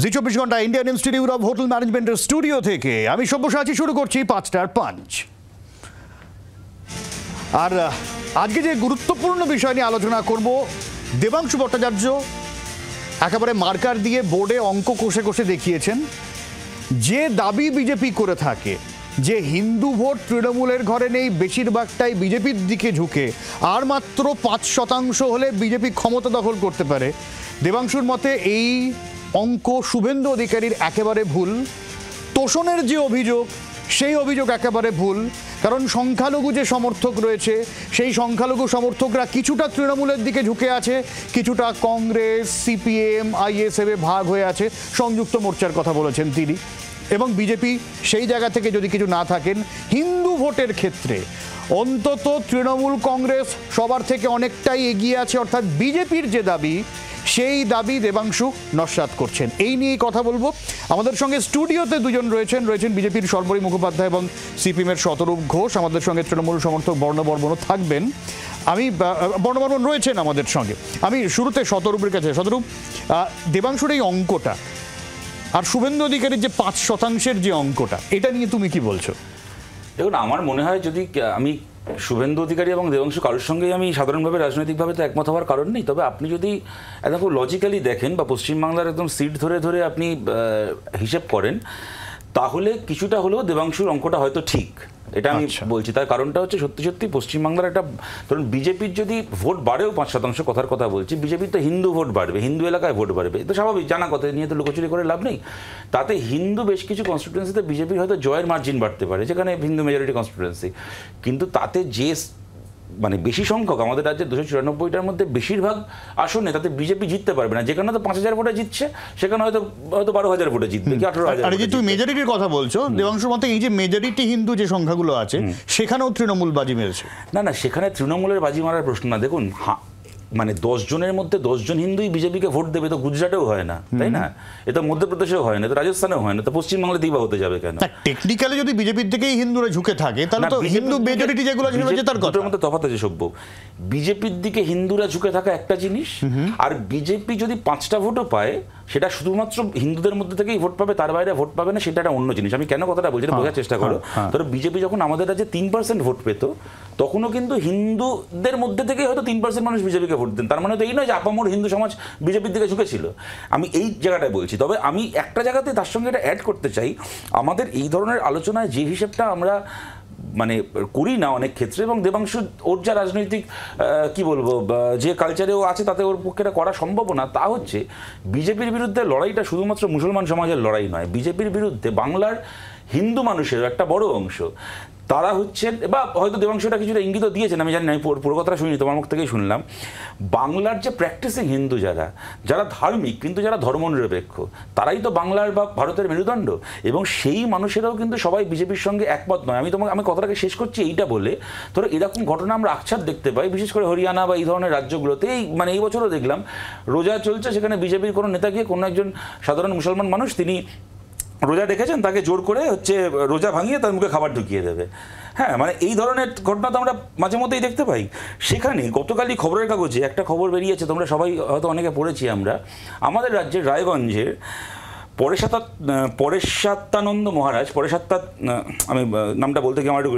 জি 24 ঘন্টা Indian institute of hotel ম্যানেজমেন্টের studio থেকে আমি সব্যসাচী শুরু করছি 5টার পাঞ্চ। আর আজকে যে গুরুত্বপূর্ণ বিষয় নিয়ে আলোচনা করব, দেবাংশু ভট্টাচার্য একেবারে মার্কার দিয়ে বোর্ডে অঙ্ক কষে কষে দেখিয়েছেন। যে দাবি বিজেপি করে থাকে যে হিন্দু ভোট তৃণমূলের ঘরে নেই, বেশিরভাগটাই বিজেপির দিকে ঝুঁকে, আর মাত্র 5% হলে বিজেপি ক্ষমতা দখল করতে পারে, দেবাংশুর মতে এই অঙ্ক শুভেন্দু অধিকারীর একেবারে ভুল। তোষণের যে অভিযোগ, সেই অভিযোগ একেবারে ভুল। কারণ সংখ্যালঘু যে সমর্থক রয়েছে, সেই সংখ্যালঘু সমর্থকরা কিছুটা তৃণমূলের দিকে ঝুঁকে আছে, কিছুটা কংগ্রেস, সিপিএম, আইএসএফে ভাগ হয়ে আছে। সংযুক্ত মোর্চার কথা বলেছেন তিনি। এবং বিজেপি সেই জায়গা থেকে যদি কিছু না থাকেন, হিন্দু ভোটের ক্ষেত্রে অন্তত তৃণমূল কংগ্রেস সবার থেকে অনেকটাই এগিয়ে আছে। অর্থাৎ বিজেপির যে দাবি, সেই দাবি দেবাংশু নস্যাৎ করছেন। এই নিয়েই কথা বলবো। আমাদের সঙ্গে স্টুডিওতে দুজন রয়েছেন বিজেপির সর্বরী মুখোপাধ্যায় এবং সিপিএমের শতরূপ ঘোষ। আমাদের সঙ্গে তৃণমূল সমর্থক বর্ণবর্মণও থাকবেন। বর্ণবর্মণ রয়েছেন আমাদের সঙ্গে। আমি শুরুতে শতরূপের কাছে। শতরূপ, দেবাংশুর এই অঙ্কটা আর শুভেন্দু অধিকারীর যে 5% যে অঙ্কটা, এটা নিয়ে তুমি কি বলছো? দেখুন, আমার মনে হয় যদি আমি শুভেন্দু অধিকারী এবং দেবাংশু কারোর সঙ্গেই আমি সাধারণভাবে রাজনৈতিকভাবে তো একমত হওয়ার কারণ নেই। তবে আপনি যদি একদম খুব লজিক্যালি দেখেন বা পশ্চিমবাংলার একদম সিট ধরে ধরে আপনি হিসেব করেন, তাহলে কিছুটা হলেও দেবাংশুর অঙ্কটা হয়তো ঠিক। এটা আমি বলছি। তার কারণটা হচ্ছে সত্যি সত্যি পশ্চিমবাংলার একটা, ধরুন বিজেপির যদি ভোট বাড়েও 5% কথার কথা বলছি, বিজেপির তো হিন্দু ভোট বাড়বে, হিন্দু এলাকায় ভোট বাড়বে, তো স্বাভাবিক, জানা কথা, নিয়ে তো লুকোচুরি করে লাভ নেই। তাতে হিন্দু বেশ কিছু কনস্টিটুয়েন্সিতে বিজেপির হয়তো জয়ের মার্জিন বাড়তে পারে, যেখানে হিন্দু মেজরিটি কনস্টিটুয়েন্সি। কিন্তু তাতে যে মানে বেশি সংখ্যক, আমাদের রাজ্যের 294টার মধ্যে বেশিরভাগ আসনে তাতে বিজেপি জিততে পারবে না। যেখানে তো 5000 ভোটে জিতছে, সেখানে হয়তো 12000 ভোটে জিতবে কি 18000। আর যে তুমি মেজরিটির কথা বলছো, দেবাংশুর মতে এই যে মেজরিটি হিন্দু যে সংখ্যাগুলো আছে, সেখানেও তৃণমূল বাজি মেরেছে। না, সেখানে তৃণমূলের বাজি মারার প্রশ্ন না। দেখুন, মানে 10 জনের মধ্যে 10 জন হিন্দুই বিজেপিকে ভোট দেবে, তো গুজরাটেও হয় না, তাই না? এটা মধ্যপ্রদেশেও হয় না, তো রাজস্থানেও হয় না, তো পশ্চিমবাংলাতেই বা হতে যাবে কেন? টেকনিক্যালি যদি বিজেপির দিকেই হিন্দুরা ঝুঁকে থাকে, তাহলে তো হিন্দু মেজরিটি যেগুলো আছে তার কথার মধ্যে তফাৎ আছে সভ্য। বিজেপির দিকে হিন্দুরা ঝুঁকে থাকা একটা জিনিস, আর বিজেপি যদি 5টা ভোটও পায়, সেটা শুধুমাত্র হিন্দুদের মধ্যে থেকেই ভোট পাবে, তার বাইরে ভোট পাবে না, সেটা একটা অন্য জিনিস। আমি কেন কথাটা বলছি বোঝার চেষ্টা করো। ধরো বিজেপি যখন আমাদের রাজ্যে 3% ভোট পেত, তখনও কিন্তু হিন্দুদের মধ্যে থেকেই হয়তো 3% মানুষ বিজেপিকে ভোট দেন। তার মানে তো এই নয় যে আপামর হিন্দু সমাজ বিজেপির দিকে ঝুঁকেছিল। আমি এই জায়গাটায় বলছি। তবে আমি একটা জায়গাতে তার সঙ্গে এটা অ্যাড করতে চাই, আমাদের এই ধরনের আলোচনায় যে হিসেবটা আমরা মানে করি না অনেক ক্ষেত্রে, এবং দেবাংশু ওর যা রাজনৈতিক কি বলবো যে কালচারেও আছে, তাতে ওর পক্ষে এটা করা সম্ভব না। তা হচ্ছে বিজেপির বিরুদ্ধে লড়াইটা শুধুমাত্র মুসলমান সমাজের লড়াই নয়, বিজেপির বিরুদ্ধে বাংলার হিন্দু মানুষের একটা বড় অংশ তারা হচ্ছেন, বা হয়তো দেবাংশুটা কিছুটা ইঙ্গিত দিয়েছেন, আমি জানি না, আমি পুরো কথাটা শুনিনি, তোমার মুখ থেকেই শুনলাম। বাংলার যে প্র্যাকটিসিং হিন্দু যারা ধার্মিক কিন্তু যারা ধর্মনিরপেক্ষ, তারাই তো বাংলার বা ভারতের মেরুদণ্ড, এবং সেই মানুষেরাও কিন্তু সবাই বিজেপির সঙ্গে একমত নয়। আমি কথাটাকে শেষ করছি এইটা বলে, ধরো এরকম ঘটনা আমরা আকছাত দেখতে পাই, বিশেষ করে হরিয়ানা বা এই ধরনের রাজ্যগুলোতে। এই বছরও দেখলাম রোজা চলছে, সেখানে বিজেপির কোনো নেতা গিয়ে কোনো একজন সাধারণ মুসলমান মানুষ, তিনি রোজা রেখেছেন, তাকে জোর করে রোজা ভাঙিয়ে তার মুখে খাবার ঢুকিয়ে দেবে। হ্যাঁ, মানে এই ধরনের ঘটনা তো আমরা মাঝে মধ্যেই দেখতে পাই। সেখানে গতকালই খবরের কাগজে একটা খবর বেরিয়েছে, তোমরা সবাই হয়তো অনেকে পড়েছি আমরা, আমাদের রাজ্যের রায়গঞ্জের পরেশাত্মানন্দ মহারাজ, আমি নামটা বলতে গিয়ে আমার একটু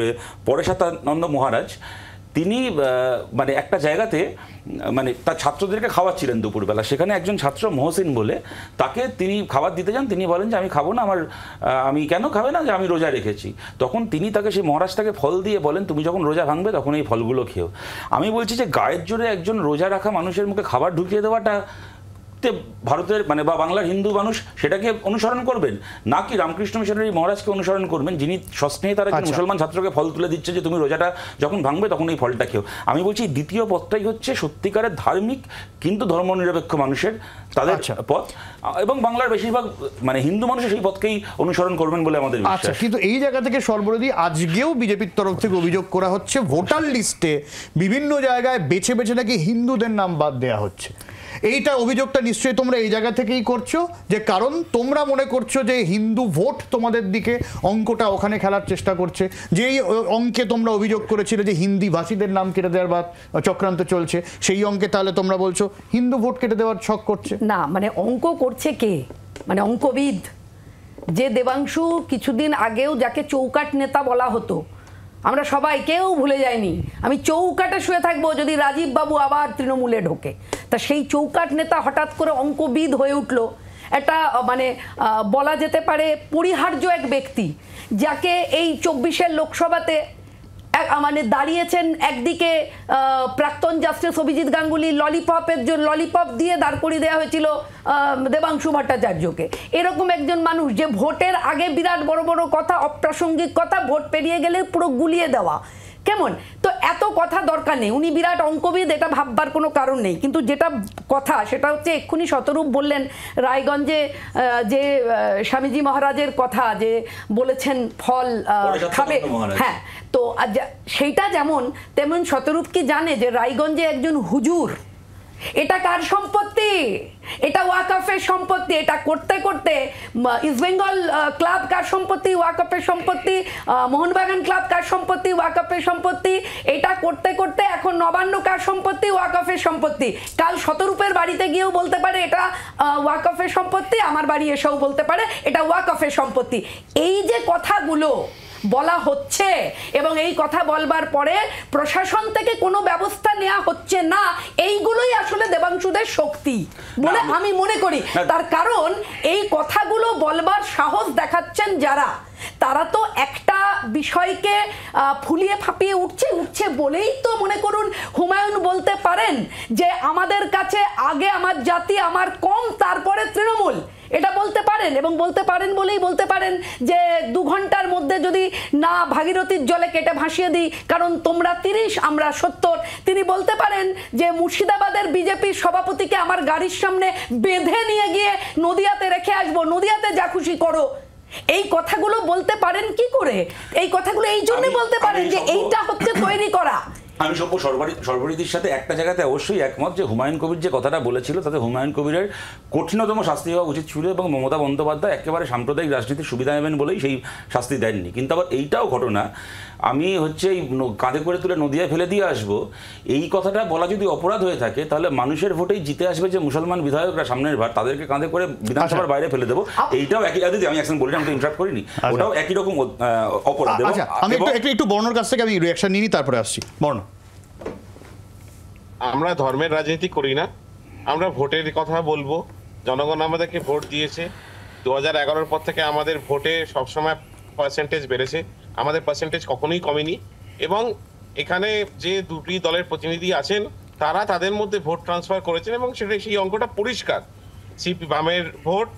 পরেশাত্মানন্দ মহারাজ, তিনি মানে একটা জায়গাতে মানে তার ছাত্রদেরকে খাওয়াচ্ছিলেন দুপুরবেলা। সেখানে একজন ছাত্র মহসিন বলে, তাকে তিনি খাবার দিতে যান, তিনি বলেন যে আমি খাবো না, আমি কেন খাবে না, যে আমি রোজা রেখেছি। তখন তিনি তাকে, সেই মহারাজটাকে ফল দিয়ে বলেন, তুমি যখন রোজা ভাঙবে তখন এই ফলগুলো খেও। আমি বলছি যে গায়ের জোরে একজন রোজা রাখা মানুষের মুখে খাবার ঢুকিয়ে দেওয়াটা ভারতের মানে বা বাংলার হিন্দু মানুষ সেটাকে অনুসরণ করবেন, নাকি রামকৃষ্ণ মিশনের এই মহারাজকে অনুসরণ করবেন, যিনি সস্নেহে তার একজন মুসলমান ছাত্রকে ফল তুলে দিচ্ছে যে তুমি রোজাটা যখন ভাঙবে তখন এই ফলটা খেও। আমি বলছি দ্বিতীয় পথটাই হচ্ছে সত্যিকারের ধার্মিক কিন্তু ধর্মনিরপেক্ষ মানুষের তাদের পথ, এবং বাংলার বেশিরভাগ মানে হিন্দু মানুষ সেই পথকেই অনুসরণ করবেন বলে আমাদের বিশ্বাস। কিন্তু এই জায়গা থেকে সর্বরোধী আজকেও বিজেপির তরফ থেকে অভিযোগ করা হচ্ছে, ভোটার লিস্টে বিভিন্ন জায়গায় বেছে বেছে নাকি হিন্দুদের নাম বাদ দেওয়া হচ্ছে। এইটা অভিযোগটা নিশ্চয়ই তোমরা এই জায়গা থেকেই করছো, যে কারণ তোমরা মনে করছো যে হিন্দু ভোট তোমাদের দিকে, অঙ্কটা ওখানে খেলার চেষ্টা করছে। যেই অঙ্কে তোমরা অভিযোগ করেছিলে যে হিন্দি ভাষীদের নাম কেটে দেওয়ার বা চক্রান্ত চলছে, সেই অঙ্কে তাহলে তোমরা বলছো হিন্দু ভোট কেটে দেওয়ার ছক করছে। না, মানে অঙ্ক করছে কে? মানে অঙ্কবিদ যে দেবাংশু কিছুদিন আগেও যাকে চৌকাট নেতা বলা হতো, আমরা সবাই কেউ ভুলে যায়নি, আমি চৌকাটে শুয়ে থাকবো যদি রাজীব বাবু আবার তৃণমূলে ঢোকে। তা সেই চৌকাট নেতা হঠাৎ করে অঙ্কবিদ হয়ে উঠলো। একটা মানে বলা যেতে পারে পরিহার্য এক ব্যক্তি, যাকে এই 24-এর লোকসভাতে মানে দাঁড়িয়েছেন একদিকে প্রাক্তন জাস্টিস অভিজিৎ গাঙ্গুলি, ললিপপ দিয়ে দাঁড় করিয়ে দেওয়া হয়েছিল দেবাংশু ভট্টাচার্যকে। এরকম একজন মানুষ যে ভোটের আগে বিরাট বড় বড় কথা, অপ্রাসঙ্গিক কথা, ভোট পেরিয়ে গেলে পুরো গুলিয়ে দেওয়া, কেমন? তো এত কথা দরকার নেই, উনি বিরাট অঙ্কবিদ, এটা ভাববার কোনো কারণ নেই। কিন্তু যেটা কথা সেটা হচ্ছে এক্ষুনি শতরূপ বললেন রায়গঞ্জে যে স্বামীজি মহারাজের কথা, যে বলেছেন ফল খাবে, হ্যাঁ, তো সেইটা যেমন তেমন শতরূপ কি জানে যে রায়গঞ্জে একজন হুজুর, এটা কার সম্পত্তি? এটা ওয়াকফের সম্পত্তি। এটা করতে করতে ইস্ট বেঙ্গল ক্লাব কার সম্পত্তি? ওয়াকফের সম্পত্তি। মোহনবাগান ক্লাব কার সম্পত্তি? ওয়াকফের সম্পত্তি। এটা করতে করতে এখন নবান্ন কার সম্পত্তি? ওয়াকফের সম্পত্তি। কাল শতরূপের বাড়িতে গিয়েও বলতে পারে এটা ওয়াকফের সম্পত্তি, আমার বাড়ি এসেও বলতে পারে এটা ওয়াকফের সম্পত্তি। এই যে কথাগুলো বলা হচ্ছে এবং এই কথা বলবার পরে প্রশাসন থেকে কোনো ব্যবস্থা নেওয়া হচ্ছে না, এইগুলোই আসলে দেবাংশুদের শক্তি বলে আমি মনে করি। তার কারণ এই কথাগুলো বলবার সাহস দেখাচ্ছেন যারা, তারা তো একটা বিষয়কে ফুলিয়ে ফাঁপিয়ে উঠছে বলেই তো মনে করুন হুমায়ুন বলতে পারেন যে আমাদের কাছে আগে আমার জাতি, আমার কম, তারপরে তৃণমূল। এটা বলতে পারেন এবং বলতে পারেন বলেই বলতে পারেন যে 2 ঘন্টার মধ্যে যদি না ভাগীরথীর জলে কেটে ভাসিয়ে দিই, কারণ তোমরা 30 আমরা 70। তিনি বলতে পারেন যে মুর্শিদাবাদের বিজেপির সভাপতিকে আমার গাড়ির সামনে বেঁধে নিয়ে গিয়ে নদিয়াতে রেখে আসবো, নদিয়াতে যা খুশি করো। এই কথাগুলো বলতে পারেন কি করে? এই কথাগুলো এই জন্য বলতে পারেন যে এইটা হচ্ছে তৈরি করা। আমি সভ্য সর্বরীতির সাথে একটা জায়গাতে অবশ্যই একমত যে হুমায়ুন কবির যে কথাটা বলেছিল তাতে হুমায়ুন কবিরের কঠিনতম শাস্তি হওয়া উচিত ছিল, এবং মমতা বন্দ্যোপাধ্যায় একেবারে সাম্প্রদায়িক রাজনীতির সুবিধা নেবেন বলেই সেই শাস্তি দেননি। কিন্তু আবার এইটাও ঘটনা, আমি হচ্ছে এই কাঁধে করে তুলে নদিয়ায় ফেলে দিয়ে আসবো, এই কথাটা বলা যদি অপরাধ হয়ে থাকে তাহলে মানুষের ভোটেই জিতে আসবে যে মুসলমান বিধায়করা সামনের বার, তাদেরকে কাঁধে করে বিধানসভার বাইরে ফেলে দেবো, এইটাও একই। দিদি আমি একজন বলিনি, আমি তো ইন্টারাপ্ট করিনি, ওটাও একই রকম অপরাধ। আমি একটু বর্ণর কাছ থেকে আমি রিঅ্যাকশন নিই, তারপরে আসছি। বর্ণ, আমরা ধর্মের রাজনীতি করি না, আমরা ভোটের কথা বলবো। জনগণ আমাদেরকে ভোট দিয়েছে। 2011 পর থেকে আমাদের ভোটে সবসময় পার্সেন্টেজ বেড়েছে, আমাদের পার্সেন্টেজ কখনোই কমেনি। এবং এখানে যে দুটি দলের প্রতিনিধি আছেন তারা তাদের মধ্যে ভোট ট্রান্সফার করেছেন এবং সেই অঙ্কটা পরিষ্কার। সিপি বামের ভোট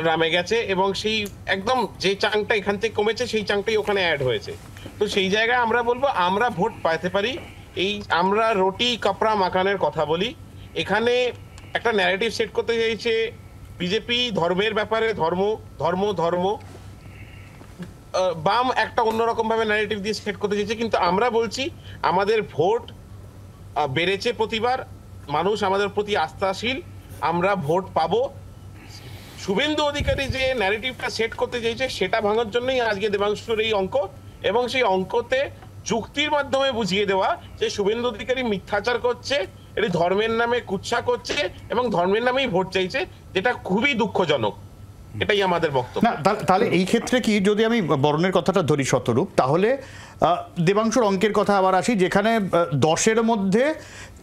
রামে গেছে এবং সেই একদম যে চাংটা এখান থেকে কমেছে সেই চাংটাই ওখানে অ্যাড হয়েছে। তো সেই জায়গায় আমরা বলবো আমরা ভোট পাইতে পারি। এই আমরা রুটি কাপড়া মাখানের কথা বলি, এখানে একটা ন্যারেটিভ সেট করতে চাইছে বিজেপি ধর্মের ব্যাপারে, ধর্ম ধর্ম ধর্ম, বাম একটা অন্যরকম ভাবে ন্যারেটিভ দিয়ে সেট করতে চাইছে। কিন্তু আমরা বলছি আমাদের ভোট বেড়েছে, প্রতিবার মানুষ আমাদের প্রতি আস্থাশীল, আমরা ভোট পাবো। শুভেন্দু অধিকারী যে ন্যারেটিভটা সেট করতে চাইছে সেটা ভাঙার জন্যই আজকে দেবাংশুর এই অঙ্ক, এবং সেই অঙ্কতে যুক্তির মাধ্যমে বুঝিয়ে দেওয়া যে শুভেন্দু অধিকারী মিথ্যাচার করছে, এটি ধর্মের নামে কুৎসা করছে এবং ধর্মের নামেই ভোট চাইছে, যেটা খুবই দুঃখজনক। এটাই আমাদের বক্তব্য। না, তাহলে এই ক্ষেত্রে কি, যদি আমি বর্ণের কথাটা ধরি শতরূপ, তাহলে দেবাংশুর অঙ্কের কথা আবার আসি, যেখানে 10-এর মধ্যে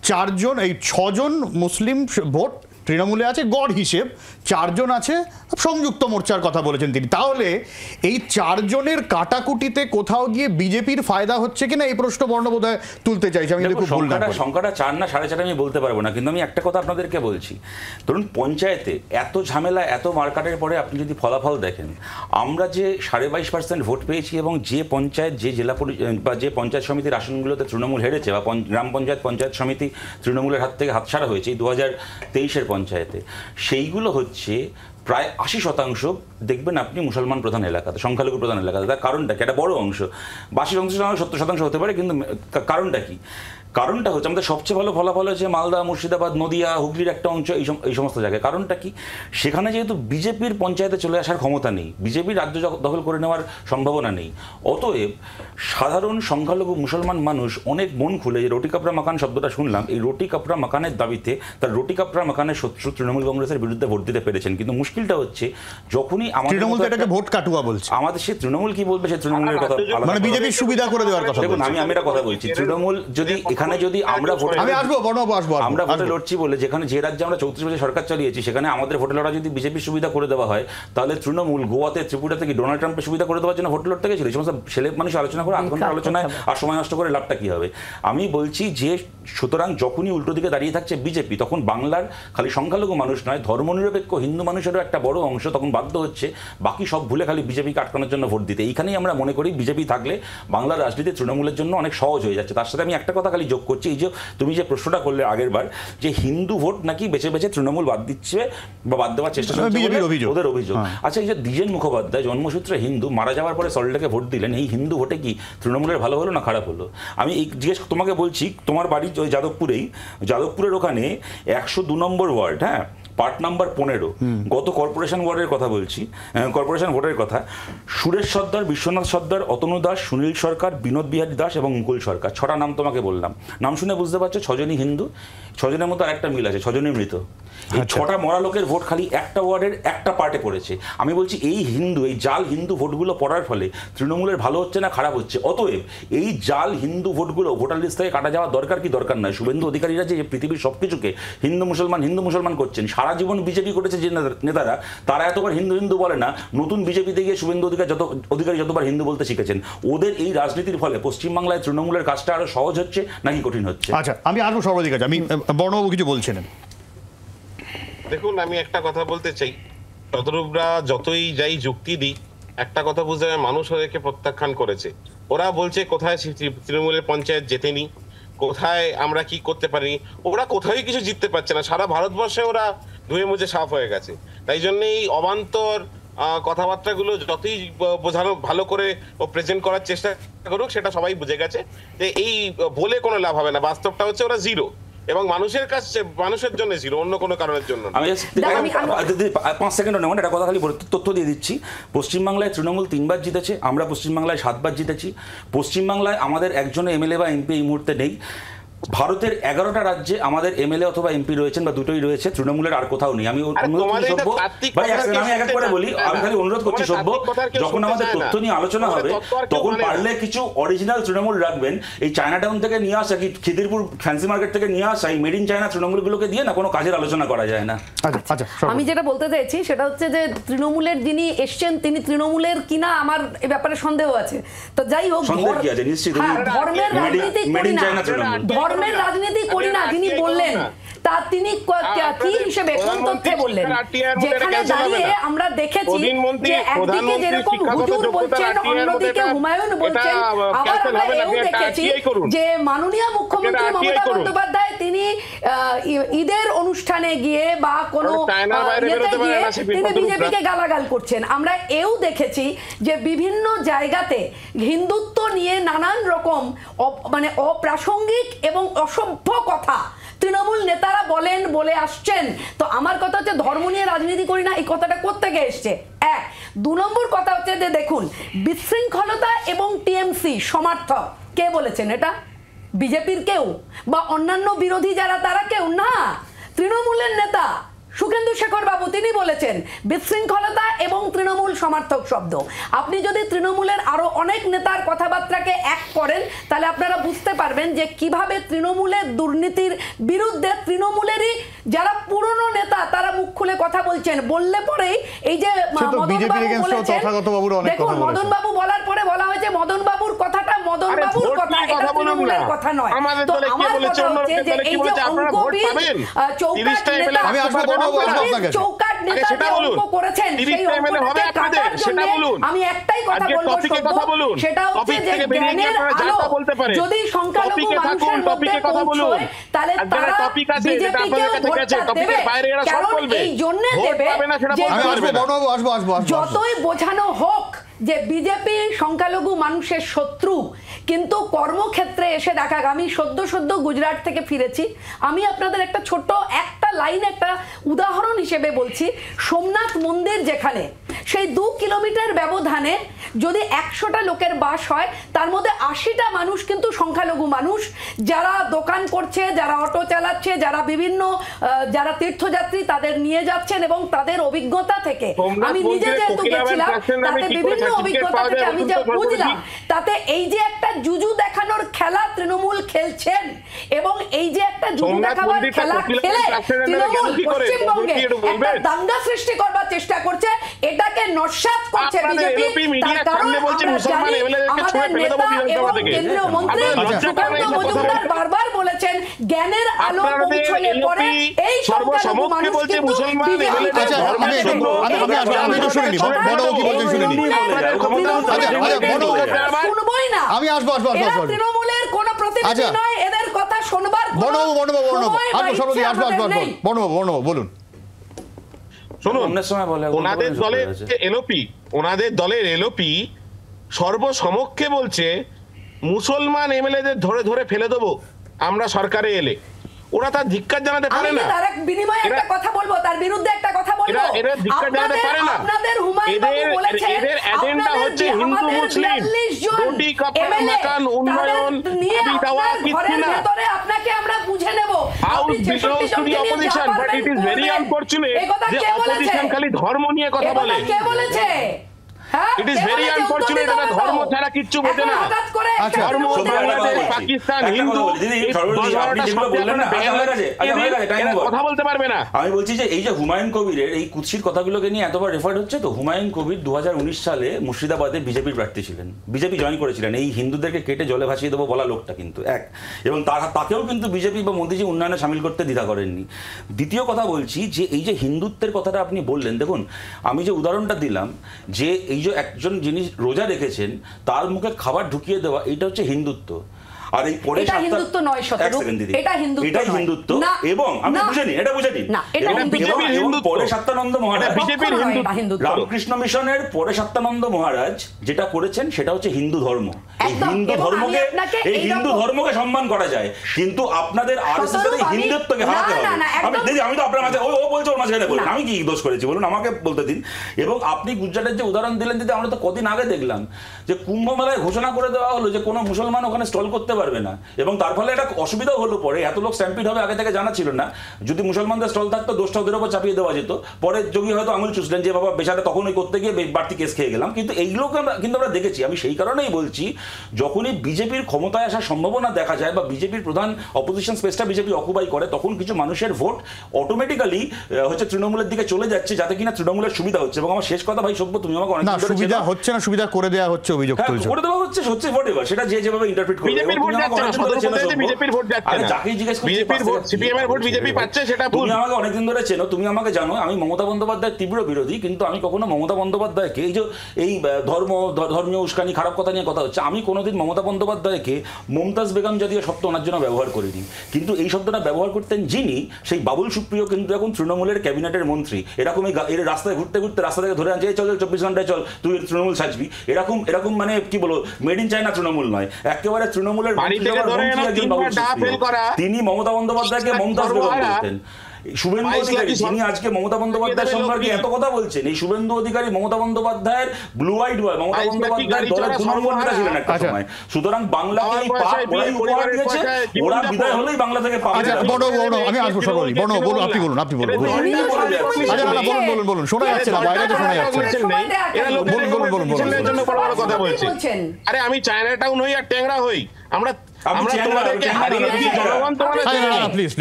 4 জন, এই 6 জন মুসলিম ভোট তৃণমূলে আছে, গড় হিসেব 4 জন আছে সংযুক্ত মোর্চার কথা বলেছেন তিনি। তাহলে এই 4 জনের কাটাকুটিতে কোথাও গিয়ে বিজেপির ফায়দা হচ্ছে কিনা, এই প্রশ্ন বর্ণবোধহয় তুলতে চাইছি। আমি সংখ্যাটা 4 না 4.5 আমি বলতে পারবো না, কিন্তু আমি একটা কথা আপনাদেরকে বলছি। ধরুন পঞ্চায়েতে এত ঝামেলা, এত মারকাটের পরে আপনি যদি ফলাফল দেখেন, আমরা যে 22.5% ভোট পেয়েছি এবং যে পঞ্চায়েত, যে জেলা বা যে পঞ্চায়েত সমিতির আসনগুলোতে তৃণমূল হেরেছে, বা গ্রাম পঞ্চায়েত, পঞ্চায়েত সমিতি তৃণমূলের হাত থেকে হাতছাড়া হয়েছে এই 2023-এর পঞ্চায়েতে, সেইগুলো হচ্ছে প্রায় 80% দেখবেন আপনি মুসলমান প্রধান এলাকাতে, সংখ্যালঘু প্রধান এলাকাতে। তার কারণটা কি? একটা বড় অংশ, 82% 70% হতে পারে, কিন্তু কারণটা কি? কারণটা হচ্ছে আমাদের সবচেয়ে ভালো ফলাফল হয়েছে মালদা, মুর্শিদাবাদ, নদিয়া, হুগলির একটা অংশ, এই সমস্ত জায়গায়। কারণটা কি? সেখানে যেহেতু বিজেপির পঞ্চায়েতে চলে আসার ক্ষমতা নেই, বিজেপির রাজ্য দখল করে নেওয়ার সম্ভাবনা নেই, অতএব সাধারণ সংখ্যালঘু মুসলমান মানুষ অনেক মন খুলে, যে রুটি কাপড়া মাকান শব্দটা শুনলাম, এই রুটি কাপড়া মাকানের দাবিতে তার রুটি কাপড়া মাকানের শত্রু তৃণমূল কংগ্রেসের বিরুদ্ধে ভোট দিতে পেরেছেন। কিন্তু মুশকিল মুশকিলটা হচ্ছে যখনই আমাদের তৃণমূল মতো এটাকে একটা- ভোট কাটুয়া বলছে, আমাদের সে তৃণমূল কি বলবে, সে তৃণমূলের কথা আলাদা মানে কথা। বিজেপির সুবিধা করে দেওয়ার কথা দেখুন বলছে। আমি একটা কথা বলছি, তৃণমূল যদি এখানে যদি আমরা ভোটে আমি আসবো বর্ণবাবু, আসবো আমরা ভোটে আসবো। লড়ছি বলে, যেখানে যে রাজ্যে আমরা 34 বছর সরকার চালিয়েছি সেখানে আমাদের ভোটে লড়া যদি বিজেপির সুবিধা করে দেওয়া হয়, তাহলে তৃণমূল গোয়াতে ত্রিপুরাতে কি ডোনাল্ড ট্রাম্পের সুবিধা করে দেওয়ার জন্য ভোট লড়তে গেছিল? এই সমস্ত ছেলে মানুষ আলোচনা করে 8 ঘন্টার আলোচনায় আর সময় নষ্ট করে লাভটা কি হবে? আমি বলছি যে সুতরাং যখনই উল্টো দিকে দাঁড়িয়ে থাকছে বিজেপি, তখন বাংলার খালি সংখ্যালঘু মানুষ নয়, ধর্মনিরপেক্ষ হিন্দু মানুষেরও একটা বড় অংশ তখন বাধ্য হচ্ছে বাকি সব ভুলে খালি বিজেপিকে আটকানোর জন্য ভোট দিতে। এইখানেই আমরা মনে করি বিজেপি থাকলে বাংলার রাজনীতি তৃণমূলের জন্য অনেক সহজ হয়ে যাচ্ছে। তার সাথে আমি একটা কথা খালি যোগ করছি, এই যে তুমি যে প্রশ্নটা করলে আগের বার, যে হিন্দু ভোট নাকি বেছে বেছে তৃণমূল বাদ দিচ্ছে বা বাদ দেওয়ার চেষ্টা করছে বিজেপির বলে অভিযোগ। ওদের অভিযোগ। আচ্ছা, এই যে দ্বিজেন মুখোপাধ্যায় জন্মসূত্রে হিন্দু, মারা যাওয়ার পরে সল্টলেকে ভোট দিলেন, এই হিন্দু ভোটে কি তৃণমূলের ভালো হলো না খারাপ হলো? আমি এই জিজ্ঞেস তোমাকে বলছি, তোমার বাড়ি ওই যাদবপুরের ওখানে 102 নম্বর ওয়ার্ড, হ্যাঁ, পার্ট নাম্বার 15, গত কর্পোরেশন ওয়ার্ডের কথা বলছি, কর্পোরেশন ভোটের কথা, সুরেশ সর্দার, বিশ্বনাথ সর্দার, অতনু দাস, সুনীল সরকার, বিনোদ বিহারী দাস এবং মুকুল সরকার, 6টা নাম তোমাকে বললাম। নাম শুনে বুঝতে পারছো 6জনই হিন্দু, 6জনের মতো আরেকটা মিল আছে, 6জনই মৃত। এই 6টা মরা লোকের ভোট খালি একটা ওয়ার্ডের একটা পার্টে পড়েছে। আমি বলছি এই জাল হিন্দু ভোটগুলো পড়ার ফলে তৃণমূলের ভালো হচ্ছে না খারাপ হচ্ছে? অতএব এই জাল হিন্দু ভোটগুলো ভোটার লিস্ট থেকে কাটা যাওয়া দরকার কি দরকার নয়? শুভেন্দু অধিকারীরা যে পৃথিবীর সবকিছুকে হিন্দু মুসলমান করছেন, সারা জীবন বিজেপি করেছে যে নেতারা, তারা এতবার হিন্দু হিন্দু বলে না। নতুন বিজেপিতে গিয়ে শুভেন্দু অধিকারী যতবার হিন্দু বলতে শিখেছেন। ওদের এই রাজনীতির ফলে পশ্চিমবাংলায় তৃণমূলের কাজটা আরো সহজ হচ্ছে নাকি কঠিন হচ্ছে? আচ্ছা, আমি আসবো সর্বাধিক কাছে। আমি বর্ণবাবু কিছু বলছিলেন। দেখুন, আমি একটা কথা বলতে চাই, শতরূপরা যতই যাই যুক্তি দিই, একটা কথা বুঝতে হবে, মানুষ ওদেরকে প্রত্যাখ্যান করেছে। ওরা বলছে কোথায় তৃণমূলের পঞ্চায়েত জেতেনি, কোথায় আমরা কি করতে পারিনি, ওরা কোথায় কিছু জিততে পারছে না। সারা ভারতবর্ষে ওরা ধুয়ে মুছে সাফ হয়ে গেছে। তাই জন্য এই অবান্তর কথাবার্তাগুলো যতই বোঝানো ভালো করে ও প্রেজেন্ট করার চেষ্টা করুক, সেটা সবাই বুঝে গেছে যে এই বলে কোনো লাভ হবে না। বাস্তবটা হচ্ছে ওরা জিরো, এবং মানুষের জন্য জিরো, অন্য কোনো কারণের জন্য না। আমি 5 সেকেন্ড নেব, একটা কথা খালি তথ্য দিয়ে দিচ্ছি। পশ্চিমবাংলায় তৃণমূল 3বার জিতেছে, আমরা পশ্চিমবাংলায় 7বার জিতেছি। পশ্চিমবাংলায় আমাদের একজনও এমএলএ বা এমপি এই মুহূর্তে নেই। ভারতের 11টা রাজ্যে আমাদের এমএলএ অথবা এমপি রয়েছেন বা দুটোই রয়েছে, তৃণমূলের আর কোথাও নেই। আমি অনুরোধ করছি সভ্য ভাই, আমি এক করে বলি, আমি খালি অনুরোধ করছি সভ্য, যখন আমাদের তথ্য নিয়ে আলোচনা হবে তখন পারলে কিছু অরিজিনাল তৃণমূল রাখবেন। এই চায়না টাউন থেকে নিয়ে আসা, কি খিদিরপুর ফ্যান্সি মার্কেট থেকে নিয়ে আসা এই মেড ইন চায়না তৃণমূলগুলোকে দিয়ে না কোনো কাজের আলোচনা করা যায় না। আচ্ছা, আমি যেটা বলতে চাইছি সেটা হচ্ছে যে তৃণমূলের যিনি এসছেন তিনি তৃণমূলের কিনা আমার এ ব্যাপারে সন্দেহ আছে। তো যাই হোক, ধর্মের রাজনীতি করি না, ধর্মের রাজনীতি করি না যিনি বললেন, তা তিনি কি হিসেবে কোন তথ্যে বললেন? যেখানে দাঁড়িয়ে আমরা দেখেছি যে একদিকে যেরকম হুজুর বলছেন, অন্যদিকে হুমায়ুন বলছেন, আবার আমরা এও দেখেছি যে মাননীয় মুখ্যমন্ত্রী মমতা বন্দ্যোপাধ্যায় তিনি ঈদের অনুষ্ঠানে গিয়ে বা কোনো ইয়েতে গিয়ে তিনি বিজেপিকে গালাগাল করছেন। আমরা এও দেখেছি যে বিভিন্ন জায়গাতে হিন্দুত্ব নিয়ে নানান রকম মানে অপ্রাসঙ্গিক এবং অসভ্য কথা তৃণমূল নেতারা বলে আসছেন। তো আমার কথা হচ্ছে ধর্ম নিয়ে রাজনীতি করি না, এই কথাটা কোত্থেকে এসছে? 1 2 নম্বর কথা হচ্ছে যে দেখুন, বিশৃঙ্খলতা এবং টিএমসি সমর্থক কে বলেছেন? এটা বিজেপির কেউ বা অন্যান্য বিরোধী যারা, তারা কেউ না, তৃণমূলের নেতা সুখেন্দু শেখর বাবু তিনি বলেছেন বিশৃঙ্খলতা এবং তৃণমূল সমর্থক শব্দ। আপনি যদি তৃণমূলের আরো অনেক নেতার কথাবার্তাকে এক করেন তাহলে আপনারা বুঝতে পারবেন যে কিভাবে তৃণমূলের দুর্নীতির বিরুদ্ধে তৃণমূলেরই যারা পুরনো নেতা তারা মুখ খুলে কথা বলছেন। বললে পরেই এই যে দেখুন, মদন বাবু বলার পরে বলা হয়েছে মদন বাবুর কথাটা মদন বাবুর কথা, এটা তৃণমূলের কথা নয়। তো আমার কথা হচ্ছে যে এই যে অঙ্কবিদ চৌকাট নেতা চৌকাট নেতা অঙ্ক করেছেন, সেই অঙ্কটাকে কাটার জন্য আমি একটাই কথা বলবো, সেটা হচ্ছে যে জ্ঞানের আলো যদি সংখ্যালঘু মানুষের মধ্যে পৌঁছয় তাহলে তারা বিজেপিকেও ভোটটা দেবে। কারণ এই জন্য দেবে যে যতই বোঝানো হোক যে বিজেপি সংখ্যালঘু মানুষের শত্রু, কিন্তু কর্মক্ষেত্রে এসে দেখা, আমি সদ্য গুজরাট থেকে ফিরেছি, আমি আপনাদের একটা ছোট্ট একটা লাইন একটা উদাহরণ হিসেবে বলছি। সোমনাথ মন্দির যেখানে, সেই 2 কিলোমিটার ব্যবধানে যদি 100টা লোকের বাস হয়, তার মধ্যে 80টা মানুষ কিন্তু সংখ্যালঘু মানুষ, যারা দোকান করছে, যারা অটো চালাচ্ছে, যারা বিভিন্ন যারা তীর্থযাত্রী তাদের নিয়ে যাচ্ছেন, এবং তাদের অভিজ্ঞতা থেকে আমি নিজে যেহেতু গেছিলাম, তাতে বিভিন্ন অভিজ্ঞতা থেকে আমি যা বুঝলাম, তাতে এই যে একটা জুজু দেখানোর খেলা তৃণমূল খেলছেন, এবং এই যে একটা জুজু দেখাবার খেলা খেলে তৃণমূল পশ্চিমবঙ্গে একটা দাঙ্গা সৃষ্টি করবার চেষ্টা করছে, এটাকে নস্যাৎ করছে বিজেপি। তার কারণ আমরা জানি আমাদের নেতা এবং কেন্দ্রীয় মন্ত্রী সুকান্ত মজুমদার বারবার বলেছেন, জ্ঞানের আলো পৌঁছলে পরে এই সংখ্যালঘু মানুষ কিন্তু শুনবই না। তৃণমূলের কোন প্রতিনিধি নয়, এদের কথা শুনবার বলুন। শুনুন, ওনাদের দলের এলওপি সর্বসমক্ষে বলছে মুসলমান এমএলএদের ধরে ধরে ফেলে দেবো আমরা সরকারে এলে। ওরা তার ধিক্কার জানাতে পারে না। তার বিনিময়ে একটা কথা বলবো, তার বিরুদ্ধে একটা কথা বলবো, এরা ধিক্কার জানাতে পারে না। আপনাদের হুমায়ুন বাবু বলেছেন এদের এজেন্ডা হচ্ছে হিন্দু মুসলিম রুটি কাপড় মাকান উন্নয়ন দাবি দেওয়া কিছু না। আপনাকে আমরা বুঝে নেব। House belongs to the opposition, but it is very unfortunate যে অপোজিশন খালি ধর্ম নিয়ে কথা বলে। কে বলেছে? ইট ইজ ভেরি আনফরচুনেট, এটা ধর্ম ছাড়া কিচ্ছু বোঝে না। ধর্ম, বাংলাদেশ, পাকিস্তান, হিন্দু কথা বলতে পারবে না। আমি বলছি যে এই যে হুমায়ুন কবিরের এই কুৎসিত কথাগুলোকে নিয়ে এতবার রেফার হচ্ছে, তো হুমায়ুন কবির 2019 সালে মুর্শিদাবাদে বিজেপির প্রার্থী ছিলেন, বিজেপি জয়েন করেছিলেন, এই হিন্দুদেরকে কেটে জলে ভাসিয়ে দেবো বলা লোকটা কিন্তু এক, এবং তাকেও কিন্তু বিজেপি বা মোদিজি উন্নয়নে সামিল করতে দ্বিধা করেননি। দ্বিতীয় কথা বলছি যে এই যে হিন্দুত্বের কথাটা আপনি বললেন, দেখুন আমি যে উদাহরণটা দিলাম যে এই যে একজন যিনি রোজা রেখেছেন তার মুখে খাবার ঢুকিয়ে দেওয়া, এটা হচ্ছে হিন্দুত্ব। আর এই পরে হিন্দুত্ব নয়, এটা হিন্দুত্ব, এবং আমি বুঝিনি, এটা বুঝিনি, পরে সত্যানন্দ মহারাজ রামকৃষ্ণ মিশনের পরে সত্যানন্দ মহারাজ যেটা করেছেন সেটা হচ্ছে হিন্দু ধর্ম। এই হিন্দু ধর্মকে সম্মান করা যায়, কিন্তু আপনাদের আরএসএস এর হিন্দুত্বকে হারাতে হবে। আমি তো আপনার মাঝে ও বলছে ওর মাঝখানে বলুন, আমি কি দোষ করেছি বলুন, আমাকে বলতে দিন। এবং আপনি গুজরাটের যে উদাহরণ দিলেন, দিদি আমরা তো কদিন আগে দেখলাম যে কুম্ভ মেলায় ঘোষণা করে দেওয়া হলো যে কোনো মুসলমান ওখানে স্টল করতে পারবে না, এবং তার ফলে একটা অসুবিধাও হলো, পরে এত লোক স্ট্যাম্পিড হবে আগে থেকে জানা ছিল না। যদি মুসলমানদের স্টল থাকতো দোষটা ওদের উপর চাপিয়ে দেওয়া যেত, পরে যোগী হয়তো আঙুল চুষলেন যে বাবা বেচারা তখনই করতে গিয়ে বাড়তি কেস খেয়ে গেলাম। কিন্তু এইগুলোকে কিন্তু আমরা দেখেছি। আমি সেই কারণেই বলছি, যখনই বিজেপির ক্ষমতায় আসার সম্ভাবনা দেখা যায় বা বিজেপির প্রধান অপোজিশন স্পেসটা বিজেপি অকুপাই করে, তখন কিছু মানুষের ভোট অটোমেটিক্যালি হচ্ছে তৃণমূলের দিকে চলে যাচ্ছে, যাতে কিনা তৃণমূলের সুবিধা হচ্ছে। এবং আমার শেষ কথা, ভাই সভ্য, তুমি আমাকে অনেক সুবিধা হচ্ছে না, সুবিধা করে দেওয়া হচ্ছে, অভিযোগ করে দেওয়া হচ্ছে, হচ্ছে হোয়াটএভার, সেটা যে যেভাবে ইন্টারপ্রিট করবে। বিজেপির ভোট যাচ্ছে না, বিজেপির ভোট সিপিএম এর ভোট বিজেপি পাচ্ছে, সেটা ভুল। তুমি আমাকে অনেকদিন ধরে চেনো, তুমি আমাকে জানো আমি মমতা বন্দ্যোপাধ্যায়ের তীব্র বিরোধী, কিন্তু আমি কখনো মমতা বন্দ্যোপাধ্যায়কে এই যে এই ধর্মীয় উস্কানি খারাপ কথা নিয়ে কথা হচ্ছে, আমি কোনোদিন মমতা বন্দ্যোপাধ্যায়কে মমতাজ বেগম জাতীয় শব্দ ওনার জন্য ব্যবহার করিনি। কিন্তু এই শব্দটা ব্যবহার করতেন যিনি, সেই বাবুল সুপ্রিয় কিন্তু এখন তৃণমূলের ক্যাবিনেটের মন্ত্রী। এরকমই এর রাস্তায় ঘুরতে ঘুরতে রাস্তা থেকে ধরে আনছে, চল 24 ঘন্টায় চল তুই তৃণমূল সাজবি, এরকম মানে কি বলো, মেড ইন চায়না তৃণমূল নয়, একেবারে তৃণমূলের তিনি মমতা বন্দ্যোপাধ্যায়কে মমতাজ বেগম বলতেন। শুভেন্দু অধিকারী যিনি আজকে মমতা বন্দ্যোপাধ্যায়ের সম্পর্কে এত কথা বলছেন, এই শুভেন্দু অধিকারী মমতা বন্দ্যোপাধ্যায়ের ব্লু হোয়াইট বয়, মমতা বন্দ্যোপাধ্যায়ের দলের তৃণমূল নেতা ছিলেন একটা সময়। সুতরাং বাংলাকে এই পাপ ওরাই উপহার দিয়েছে, ওরা বিদায় হলেই বাংলা থেকে পাপ। আমি আসবো সবাই, বলুন, আপনি বলুন, বলুন, শোনা যাচ্ছে না, বাইরে তো শোনা যাচ্ছে না, বলুন কথা বলছেন। আরে আমি চায়না টাউন হই আর ট্যাংরা হই, আমরা তোমাদেরকে হারিয়ে দিয়ে জনগণ তোমাদের প্লিজ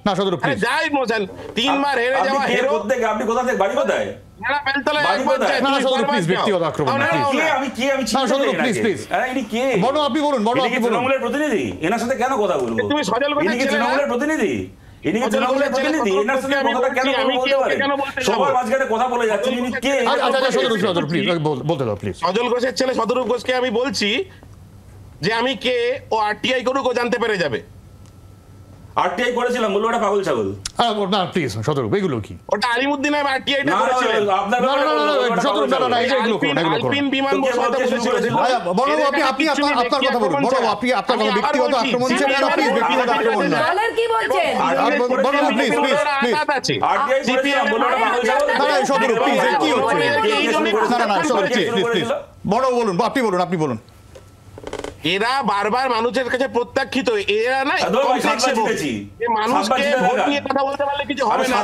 না সদরু প্লিজ যাই মোজান 3 বার হেরে যাওয়া হেরো থেকে আপনি কোথা থেকে বাড়ি কোথায়? না সদরু প্লিজ ব্যক্তিগত আক্রমণ না, প্লিজ ইনি কে? বড় আপনি বলুন, তৃণমূলের প্রতিনিধি, এনার সাথে কেন কথা বলবো? তুমি সজল ইনি কি তৃণমূলের প্রতিনিধি? ইনি কি তৃণমূলের প্রতিনিধি? এনার সাথে কথাটা কেন বলতে পারেন? সবার মাঝখানে কথা বলে যাচ্ছেন, ইনি কে? সদরু প্লিজ বলতে দাও প্লিজ। সজল ঘোষের ছেলে সদরু ঘোষকে আমি বলছি যে আমি কে, ও আরটিআই করুক, ও জানতে পেরে যাবে। আরটিআই করেছিলাম, বলবো ওটা পাগল ছাগল। না প্লিজ শতরূপ, এগুলো কি? ওটা আলিমুদ্দিন আরটিআইটা না, করেছিলেন। আপনার না, না, না, না, না, শতরূপ, না, না, না, এগুলো করুন, এগুলো করুন। আলপিন বিমান বসাতে বলেছিল। আচ্ছা, বড়বাবু, আপনি আপনার কথা বলুন। বড়বাবু, আপনি আপনার কোনো ব্যক্তিগত আক্রমণ ছিল না, প্লিজ ব্যক্তিগত আক্রমণ না। দলের কি বলছেন? বড়বাবু, প্লিজ প্লিজ প্লিজ। আরটিআই করেছিলাম, বলবো ওটা পাগল ছাগল। না, না, শতরূপ, প্লিজ, কি হচ্ছে? না, না, না, শতরূপ, প্লিজ প্লিজ প্লিজ। বড়বাবু বলুন, আপনি বলুন। এরা বারবার মানুষের কাছে প্রত্যাখ্যিত, এরা না মানুষকে ভোট নিয়ে কথা বলতে পারলে কিছু হবে না।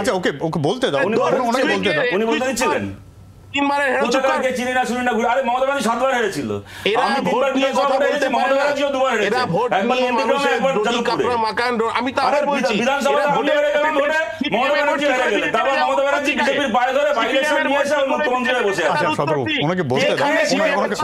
আচ্ছা, ওকে বলতে দাও, ওনাকে বলতে দাও। উনি বলতে দিচ্ছিলেন 3 বারের কোথাকারকে চিনি না শুনি না ঘুরে। আরে মমতা ব্যানার্জি 7 বার হেরেছিল। এরা আমি ভোট 3 বার নিয়ে কথা বলতে মমতা ব্যানার্জিও 2 বার হেরেছে। এরা ভোট একবার নিয়ে নন্দীগ্রামে, মানুষের একবার দড়ি যাদবপুরে। কাপড় মাকান। আমি তো আরে আবার বলছি বিধানসভাতে ভোটে হেরে গেলেন, ভোটে মমতা ব্যানার্জি হেরে গেলেন। তারপর মমতা ব্যানার্জি বিজেপির পায়ে ধরে ভাইলেশন নিয়ে এসে মুখ্যমন্ত্রী হয়ে বসে আছে। আচ্ছা শতরূপ, ওনাকে বলতে দাও,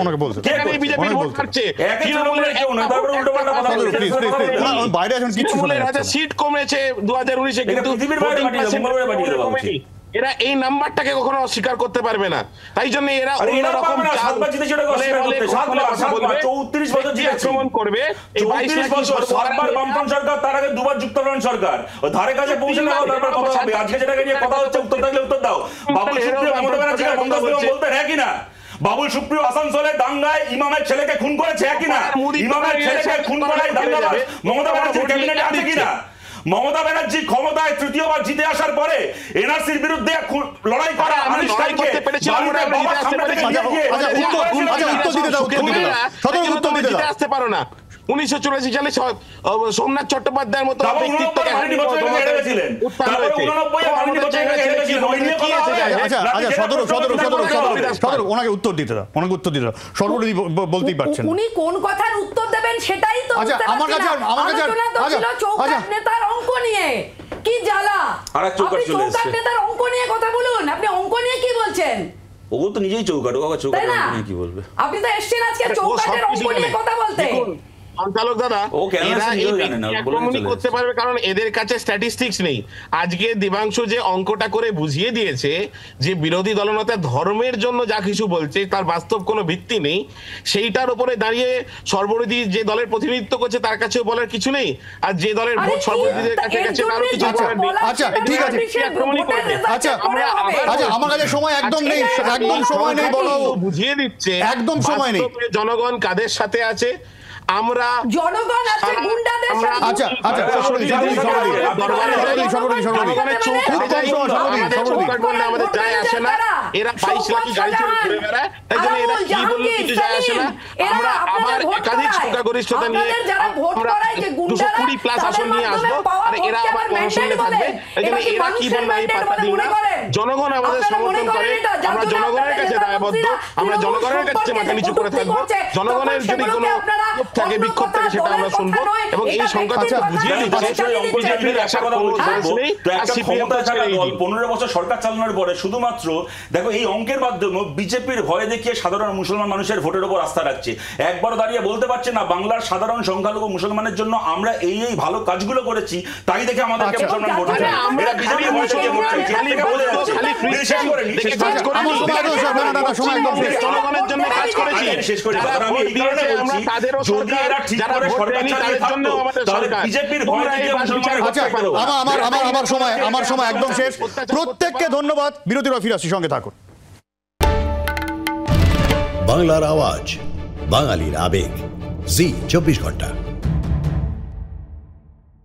ওনাকে বলতে দাও। বিজেপি ভোট পাচ্ছে, তৃণমূলের কেউ নয়, তারপর উল্টোপাল্টা কথা বলছে। প্লিজ প্লিজ প্লিজ, বাইরে এখন কিছু শোনা তৃণমূলের যাচ্ছে হাতে না। সিট কমেছে 2019-এ, কিন্তু পৃথিবীর বাইরে পাঠিয়ে দাও, মঙ্গলবারে পাঠিয়ে দেওয়া উচিত। এরা এই নাম্বারটাকে কখনো অস্বীকার করতে পারবে না। তাই জন্য এরা আরে এরা অন্যরকম পারবে না, চাল 7 বার জিতেছে ওটাকে অস্বীকার করতে। 7 বার, 34 বছর জিতেছে। আক্রমণ করবে। এই 34 বছর 7 বার বামফ্রন্ট সরকার, তার আগে 2 বার যুক্তফ্রন্ট সরকার। ও ধারে কাছে পৌঁছে না, তারপর কথা হবে। আজকে যেটাকে নিয়ে কথা হচ্ছে, উত্তর থাকলে উত্তর দাও। বাবুল সুপ্রিয় মমতা ব্যানার্জিকে বন্ধুত্ব বলতে হ্যাঁ কিনা? বাবুল সুপ্রিয় আসানসোলে দাঙ্গায় ইমামের ছেলেকে খুন করেছে হ্যাঁ কিনা? ইমামের ছেলেকে খুন করায় দাঙ্গাবাজ মমতা ব্যানার্জির ক্যাবিনেটে আছে কিনা? মমতা ব্যানার্জি ক্ষমতায় 3য়-বার জিতে আসার পরে এনআরসির বিরুদ্ধে লড়াই করা আনুষ্ঠানিককে উত্তর দিতে দাও, উত্তর দিতে দাও। আসতে পারো না। 1984 সালে সোমনাথ চট্টোপাধ্যায়ের মতো ব্যক্তিত্বকে ওনাকে উত্তর দিতে দাও, সর্বরী বলতেই পারছেন। উনি কোন কথার উত্তর দেবেন সেটাই তো আচ্ছা, আমার কাছে চৌকাঠ নেতার অঙ্ক নিয়ে কি জ্বালা। আপনি চৌকাঠ নেতার অঙ্ক নিয়ে কথা বলুন। আপনি অঙ্ক নিয়ে কি বলছেন? ও তো নিজেই চৌকাঠ, ও চৌকাঠ নিয়ে কি বলবে? আপনি তো এসছেন আজকে চৌকাঠের অঙ্ক নিয়ে কথা বলতে। সঞ্চালক দাদা, এরা আক্রমণই করতে পারবে কারণ এদের কাছে স্ট্যাটিস্টিক্স নেই। আজকে দেবাংশু যে অঙ্কটা করে বুঝিয়ে দিয়েছে যে বিরোধী দলনেতা ধর্মের জন্য যা কিছু বলছে তার বাস্তব কোনো ভিত্তি নেই, সেইটার উপরে দাঁড়িয়ে সর্বরীতি যে দলের প্রতিনিধিত্ব করছে তার কাছেও বলার কিছু নেই, আর যে দলের ভোট সর্বরীতিদের কাছে গেছে তারও কিছু বলার নেই। আচ্ছা ঠিক আছে, আচ্ছা আমার কাছে সময় একদম নেই, একদম সময় নেই। বড় বুঝিয়ে দিচ্ছে একদম সময় নেই। জনগণ কাদের সাথে আছে। আমরা জনগণ আছে গুন্ডাদের সাথে। আচ্ছা আচ্ছা আমাদের যায় আসে না। এরা 22 লাখ গাড়ি চড়ে ঘুরে বেড়ায়, তাই জন্য এরা কি বললো কিছু যায় আসে না। আমরা আবার একাধিক সংখ্যাগরিষ্ঠতা নিয়ে আমরা 220+ আসন নিয়ে আসবো, আর এরা আবার মহাশূন্যে থাকবে। তাই জন্য এরা কি বললো এই পাত্তা দিই না। জনগণ আমাদের সমর্থন করে, আমরা জনগণের কাছে দায়বদ্ধ, আমরা জনগণের কাছে মাথা নিচু করে থাকবো। জনগণের যদি কোনো থাকে বিক্ষোভ থাকে সেটা আমরা শুনবো, এবং এই সংখ্যাটা বুঝিয়ে দিচ্ছে 15 বছর সরকার চালানোর পরে শুধুমাত্র দেখো এই অঙ্কের মাধ্যমে বিজেপির ভয় দেখিয়ে সাধারণ মুসলমান মানুষের ভোটের উপর আস্থা রাখছে। একবার দাঁড়িয়ে বলতে পারছে না বাংলার সাধারণ সংখ্যালঘু মুসলমানের জন্য আমরা এই ভালো কাজগুলো করেছি, তাই দেখে আমাদেরকে মুসলমান ভোট দিচ্ছে। এরা বিজেপির ভয় দেখিয়ে ভোট চাইছে, জনগণের জন্য কাজ করেছি। শেষ করে আমি এই কারণে বলছি যদি এরা ঠিক করে সরকার চালিয়ে থাকতো তাহলে বিজেপির ভয় দেখিয়ে মুসলমানের ভোট চাইতো। আমার সময় একদম শেষ। প্রত্যেককে ধন্যবাদ। বিরতির ফিরে আসছি, সঙ্গে থাকুন। বাংলার আওয়াজ, বাঙালির আবেগ, জি 24 ঘন্টা।